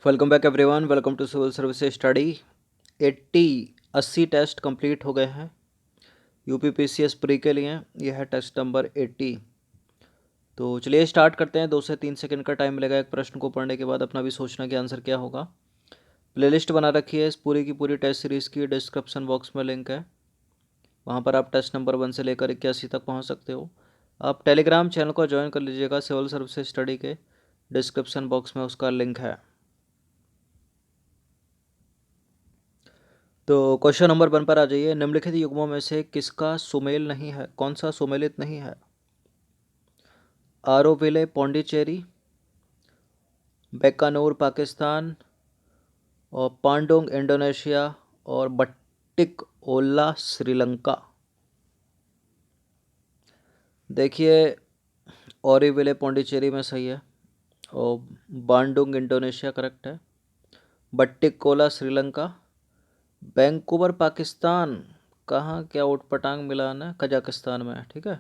Welcome back everyone. Welcome to civil services study. 80 test complete हो गए हैं UP PCS pre के लिए। यह है टेस्ट नंबर 80। तो चलिए स्टार्ट करते हैं। 2 से 3 सेकंड का टाइम मिलेगा एक प्रश्न को पढ़ने के बाद अपना भी सोचना कि आंसर क्या होगा। प्लेलिस्ट बना रखी है इस पूरी की पूरी टेस्ट सीरीज़ की, डिस्क्रिप्शन बॉक्स में लिंक है, वहाँ पर आप टेस्ट नंबर 1 से लेकर 81 तक पहुँच सकते हो। आप टेलीग्राम चैनल को ज्वाइन कर लीजिएगा, सिविल सर्विसेज स्टडी के डिस्क्रिप्शन बॉक्स में उसका लिंक है। तो क्वेश्चन नंबर 1 पर आ जाइए। निम्नलिखित युग्मों में से किसका सुमेल नहीं है, कौन सा सुमेलित नहीं है? आरोविले पौंडीचेरी, बेकानूर पाकिस्तान, और पांडोंग इंडोनेशिया, और बट्टिक ओला श्रीलंका। देखिए, ओरीविले पौंडीचेरी में सही है, और बांडुंग इंडोनेशिया करेक्ट है। बट्टिकोला श्रीलंका। वैंकूवर पाकिस्तान कहाँ, क्या उटपटांग मिलान है? कजाकिस्तान में है, ठीक है।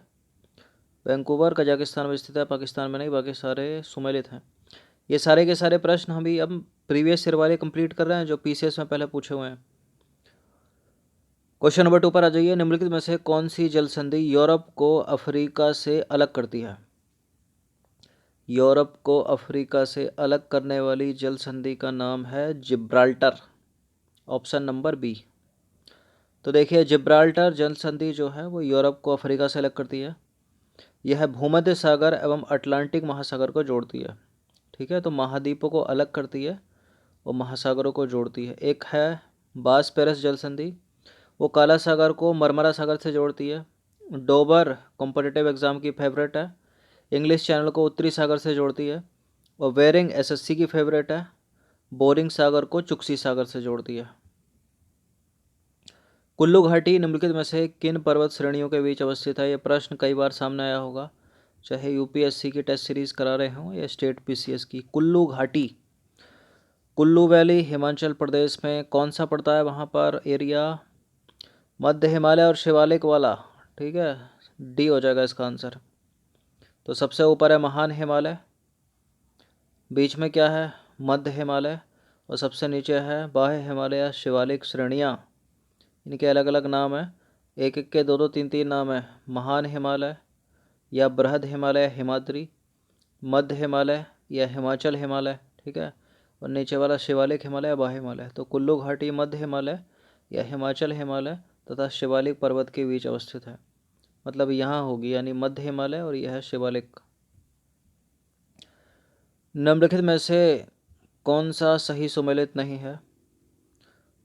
वैंकूवर कजाकिस्तान में स्थित है, पाकिस्तान में नहीं। बाकी सारे सुमेलित हैं। ये सारे के सारे प्रश्न हम भी अब प्रीवियस ईयर वाले कंप्लीट कर रहे हैं जो पीसीएस में पहले पूछे हुए हैं। क्वेश्चन नंबर 2 पर आ जाइए। निम्नलिखित में से कौन सी जल संधि यूरोप को अफ्रीका से अलग करती है? यूरोप को अफ्रीका से अलग करने वाली जल संधि का नाम है जिब्राल्टर, ऑप्शन नंबर बी। तो देखिए, जिब्राल्टर जल संधि जो है वो यूरोप को अफ्रीका से अलग करती है। यह भूमध्य सागर एवं अटलांटिक महासागर को जोड़ती है, ठीक है। तो महाद्वीपों को अलग करती है और महासागरों को जोड़ती है। एक है बास पेरस जल संधि, वो काला सागर को मरमरा सागर से जोड़ती है। डोबर कॉम्पिटिटिव एग्जाम की फेवरेट है, इंग्लिश चैनल को उत्तरी सागर से जोड़ती है। और वेरिंग एसएससी की फेवरेट है, बोरिंग सागर को चुक्सी सागर से जोड़ती है। कुल्लू घाटी निम्नलिखित में से किन पर्वत श्रेणियों के बीच अवस्थित है? ये प्रश्न कई बार सामने आया होगा, चाहे यूपीएससी की टेस्ट सीरीज करा रहे हों या स्टेट पीसीएस की। कुल्लू घाटी, कुल्लू वैली हिमाचल प्रदेश में कौन सा पड़ता है? वहाँ पर एरिया मध्य हिमालय और शिवालिक वाला, ठीक है। डी हो जाएगा इसका आंसर। तो सबसे ऊपर है महान हिमालय, बीच में क्या है? मध्य हिमालय, और सबसे नीचे है बाह्य हिमालय शिवालिक श्रेणियाँ। इनके अलग अलग नाम है, एक एक के दो दो तीन तीन नाम है। महान हिमालय या बृहद हिमालय हिमाद्री, मध्य हिमालय या हिमाचल हिमालय, ठीक है। और नीचे वाला शिवालिक हिमालय या बाह्य हिमालय। तो कुल्लू घाटी मध्य हिमालय या हिमाचल हिमालय तथा शिवालिक पर्वत के बीच अवस्थित है, मतलब यहाँ होगी, यानी मध्य हिमालय और यह है शिवालिक। निम्नलिखित में से कौन सा सही सुमेलित नहीं है?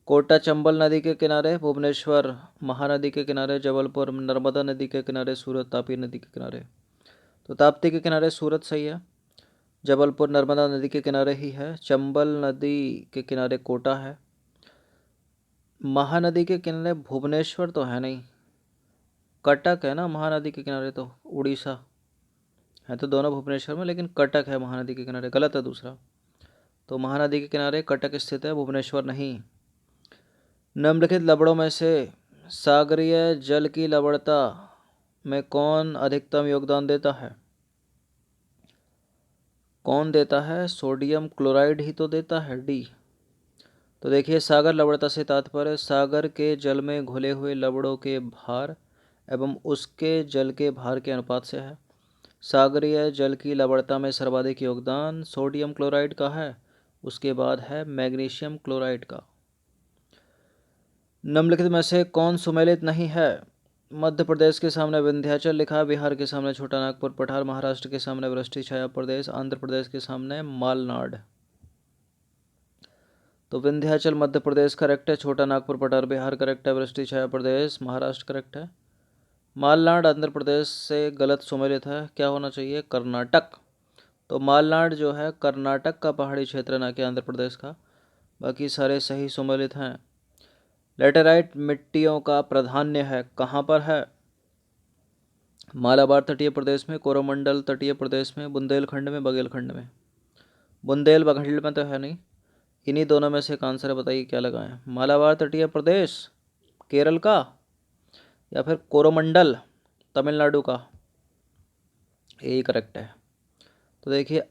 कोटा चंबल नदी के किनारे, भुवनेश्वर महानदी के किनारे, जबलपुर नर्मदा नदी के किनारे, सूरत तापी नदी के किनारे। तो ताप्ती के किनारे सूरत सही है, जबलपुर नर्मदा नदी के किनारे ही है, चंबल नदी के किनारे कोटा है, महानदी के किनारे भुवनेश्वर तो है नहीं, कटक है ना महानदी के किनारे, तो उड़ीसा है। तो दोनों भुवनेश्वर में, लेकिन कटक है महानदी के किनारे, गलत है दूसरा। तो महानदी के किनारे कटक स्थित है, भुवनेश्वर नहीं। निम्नलिखित लवणों में से सागरीय जल की लवणता में कौन अधिकतम योगदान देता है? कौन देता है? सोडियम क्लोराइड ही तो देता है, डी। तो देखिए, सागर लवणता से तात्पर्य सागर के जल में घुले हुए लवणों के भार एवं उसके जल के भार के अनुपात से है। सागरीय जल की लवणता में सर्वाधिक योगदान सोडियम क्लोराइड का है, उसके बाद है मैग्नीशियम क्लोराइड का। निम्नलिखित में से कौन सुमेलित नहीं है? मध्य प्रदेश के सामने विंध्याचल लिखा, बिहार के सामने छोटा नागपुर पठार, महाराष्ट्र के सामने वृष्टि छाया प्रदेश, आंध्र प्रदेश के सामने मालनाड। तो विंध्याचल मध्य प्रदेश करेक्ट है, छोटा नागपुर पठार बिहार करेक्ट है, वृष्टि छाया प्रदेश महाराष्ट्र करेक्ट है, मालनाड आंध्र प्रदेश से गलत सुमेलित है। क्या होना चाहिए? कर्नाटक। तो मालनाड जो है कर्नाटक का पहाड़ी क्षेत्र, ना कि आंध्र प्रदेश का। बाकी सारे सही सुमेलित हैं। लेटेराइट मिट्टियों का प्राधान्य है, कहाँ पर है? मालाबार तटीय प्रदेश में, कोरोमंडल तटीय प्रदेश में, बुंदेलखंड में, बघेलखंड में। बुंदेलखंड में तो है नहीं, इन्हीं दोनों में से एक आंसर है, बताइए क्या लगाएं? मालाबार तटीय प्रदेश केरल का, या फिर कोरोमंडल तमिलनाडु का? यही करेक्ट है। तो देखिए,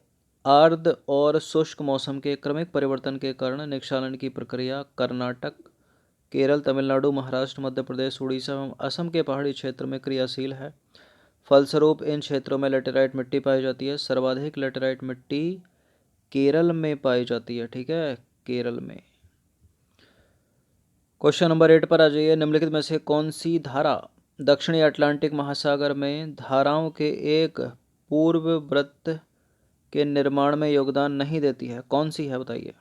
आर्द्र और शुष्क मौसम के क्रमिक परिवर्तन के कारण निक्षालन की प्रक्रिया कर्नाटक, केरल, तमिलनाडु, महाराष्ट्र, मध्य प्रदेश, उड़ीसा एवं असम के पहाड़ी क्षेत्र में क्रियाशील है। फलस्वरूप इन क्षेत्रों में लेटेराइट मिट्टी पाई जाती है। सर्वाधिक लेटेराइट मिट्टी केरल में पाई जाती है। ठीक है, केरल में। क्वेश्चन नंबर 8 पर आ जाइए। निम्नलिखित में से कौन सी धारा दक्षिणी अटलांटिक महासागर में धाराओं के एक पूर्व वृत्त के निर्माण में योगदान नहीं देती है? कौन सी है बताइए।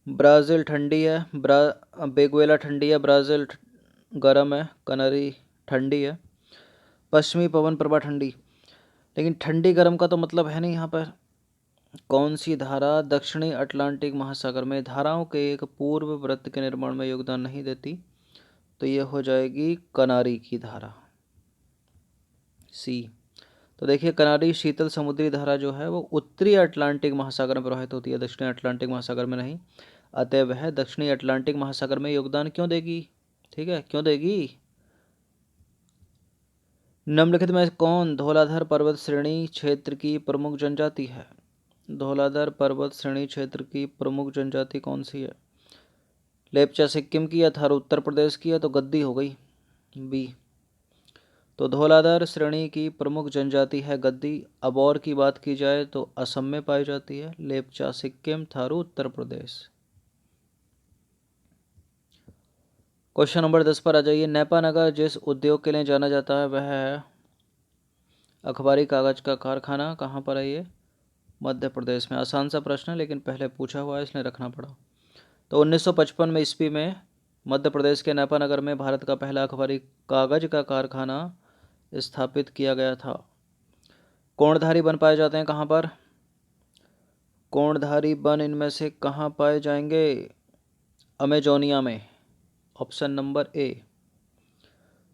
ब्राज़ील ठंडी है, बेगुएला ठंडी है, ब्राज़ील गर्म है, कनारी ठंडी है, पश्चिमी पवन प्रभा ठंडी। लेकिन ठंडी गर्म का तो मतलब है नहीं यहाँ पर। कौन सी धारा दक्षिणी अटलांटिक महासागर में धाराओं के एक पूर्व वृत्त के निर्माण में योगदान नहीं देती? तो ये हो जाएगी कनारी की धारा, सी। तो देखिए, कनारी शीतल समुद्री धारा जो है वो उत्तरी अटलांटिक महासागर में प्रवाहित होती है, दक्षिणी अटलांटिक महासागर में नहीं। अतः वह दक्षिणी अटलांटिक महासागर में योगदान क्यों देगी? ठीक है, क्यों देगी? निम्नलिखित में कौन धौलाधर पर्वत श्रेणी क्षेत्र की प्रमुख जनजाति है? धौलाधर पर्वत श्रेणी क्षेत्र की प्रमुख जनजाति कौन सी है? लेप्चा सिक्किम की या थारू उत्तर प्रदेश की है? तो गद्दी हो गई, बी। तो धौलाधर श्रेणी की प्रमुख जनजाति है गद्दी। अबोर की बात की जाए तो असम में पाई जाती है, लेप्चा सिक्किम, थारू उत्तर प्रदेश। क्वेश्चन नंबर 10 पर आ जाइए। नेपानगर जिस उद्योग के लिए जाना जाता है वह है अखबारी कागज का कारखाना। कहाँ पर है ये? मध्य प्रदेश में। आसान सा प्रश्न है लेकिन पहले पूछा हुआ है इसलिए रखना पड़ा। तो 1955 में ईस्वी में मध्य प्रदेश के नेपानगर में भारत का पहला अखबारी कागज का कारखाना स्थापित किया गया था। कोणधारी वन पाए जाते हैं कहाँ पर? कोणधारी वन इनमें से कहाँ पाए जाएंगे? अमेजोनिया में, ऑप्शन नंबर ए।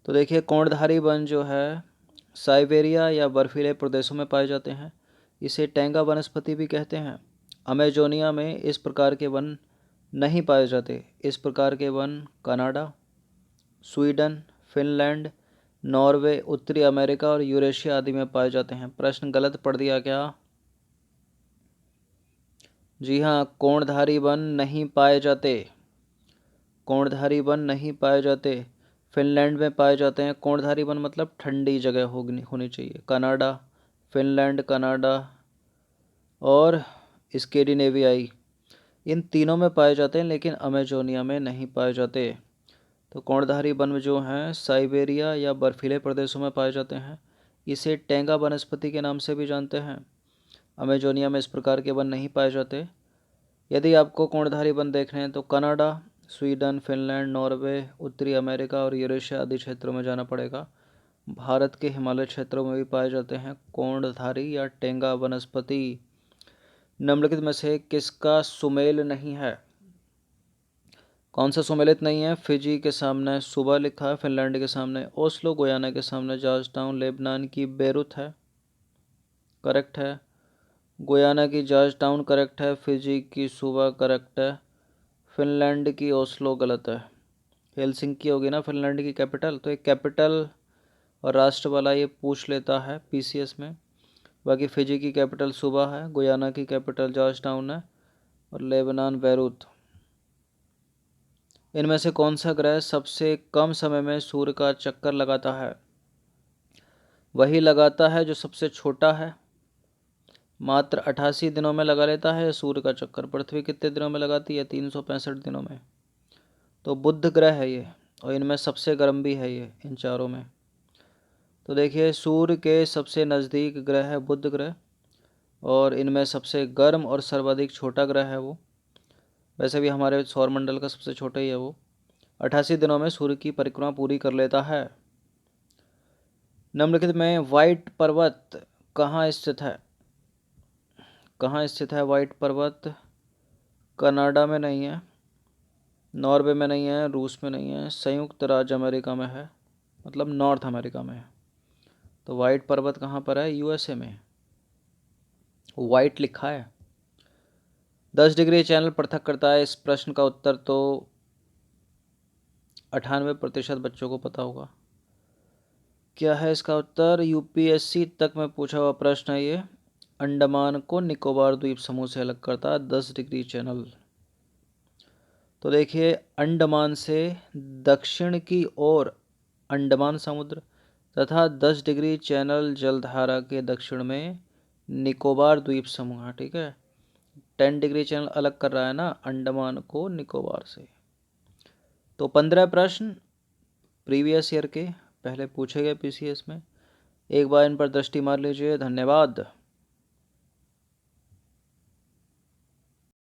तो देखिए, कोणधारी वन जो है साइबेरिया या बर्फीले प्रदेशों में पाए जाते हैं। इसे टेंगा वनस्पति भी कहते हैं। अमेजोनिया में इस प्रकार के वन नहीं पाए जाते। इस प्रकार के one Canada, Sweden, Finland, Norway, उत्तरी अमेरिका और यूरेशिया आदि में पाए जाते हैं। प्रश्न गलत पढ़ दिया क्या? जी हाँ, कोणधारी वन नहीं पाए जाते। कोणधारी वन नहीं पाए जाते। फिनलैंड में पाए जाते हैं। कोणधारी वन मतलब ठंडी जगह होनी चाहिए। कनाडा, फिनलैंड, कनाडा और स्कैंडिनेवियाई, इन तीनों में पाए जाते हैं लेकिन अमेजोनिया में नहीं पाए जाते। तो कोणधारी वन जो हैं साइबेरिया या बर्फीले प्रदेशों में पाए जाते हैं। इसे टेंगा वनस्पति के नाम से भी जानते हैं। अमेजोनिया में इस प्रकार के वन नहीं पाए जाते। यदि आपको कोणधारी वन देखने हैं तो कनाडा, स्वीडन, फिनलैंड, नॉर्वे, उत्तरी अमेरिका और यूरेशिया आदि क्षेत्रों में जाना पड़ेगा। भारत के हिमालय क्षेत्रों में भी पाए जाते हैं कोणधारी या टेंगा वनस्पति। निम्नलिखित में से किसका सुमेल नहीं है? कौन सा सुमेलित नहीं है? फिजी के सामने सुबह लिखा है, फिनलैंड के सामने ओस्लो, गुयाना के सामने जॉर्ज टाउन, लेबनान की बेरूत है, करेक्ट है। गुयाना की जॉर्ज टाउन करेक्ट है, फिजी की सुबह करेक्ट है, फिनलैंड की ओस्लो गलत है। हेलसिंकी होगी ना फिनलैंड की कैपिटल। तो एक कैपिटल और राष्ट्र वाला ये पूछ लेता है पीसीएस में। बाकी फिजी की कैपिटल सुबह है, गुयाना की कैपिटल जॉर्ज टाउन है और लेबनान बेरूत। इनमें से कौन सा ग्रह सबसे कम समय में सूर्य का चक्कर लगाता है? वही लगाता है जो सबसे छोटा है। मात्र 88 दिनों में लगा लेता है सूर्य का चक्कर। पृथ्वी कितने दिनों में लगाती है? 365 दिनों में। तो बुध ग्रह है ये, और इनमें सबसे गर्म भी है ये इन चारों में। तो देखिए, सूर्य के सबसे नज़दीक ग्रह है बुध ग्रह, और इनमें सबसे गर्म और सर्वाधिक छोटा ग्रह है वो। वैसे भी हमारे सौरमंडल का सबसे छोटा ही है वो। 88 दिनों में सूर्य की परिक्रमा पूरी कर लेता है। निम्नलिखित में व्हाइट पर्वत कहाँ स्थित है? कहाँ स्थित है व्हाइट पर्वत? कनाडा में नहीं है, नॉर्वे में नहीं है, रूस में नहीं है, संयुक्त राज्य अमेरिका में है, मतलब नॉर्थ अमेरिका में है। तो व्हाइट पर्वत कहाँ पर है? यूएसए में। व्हाइट लिखा है। 10 डिग्री चैनल पृथक करता है। इस प्रश्न का उत्तर तो 98% बच्चों को पता होगा। क्या है इसका उत्तर? यूपीएससी तक में पूछा हुआ प्रश्न है ये। अंडमान को निकोबार द्वीप समूह से अलग करता है 10 डिग्री चैनल। तो देखिए, अंडमान से दक्षिण की ओर अंडमान समुद्र तथा 10 डिग्री चैनल जलधारा के दक्षिण में निकोबार द्वीप समूह है। ठीक है, 10 डिग्री चैनल अलग कर रहा है ना अंडमान को निकोबार से। तो 15 प्रश्न प्रीवियस ईयर के पहले पूछे गए पीसीएस में। एक बार इन पर दृष्टि मार लीजिए। धन्यवाद।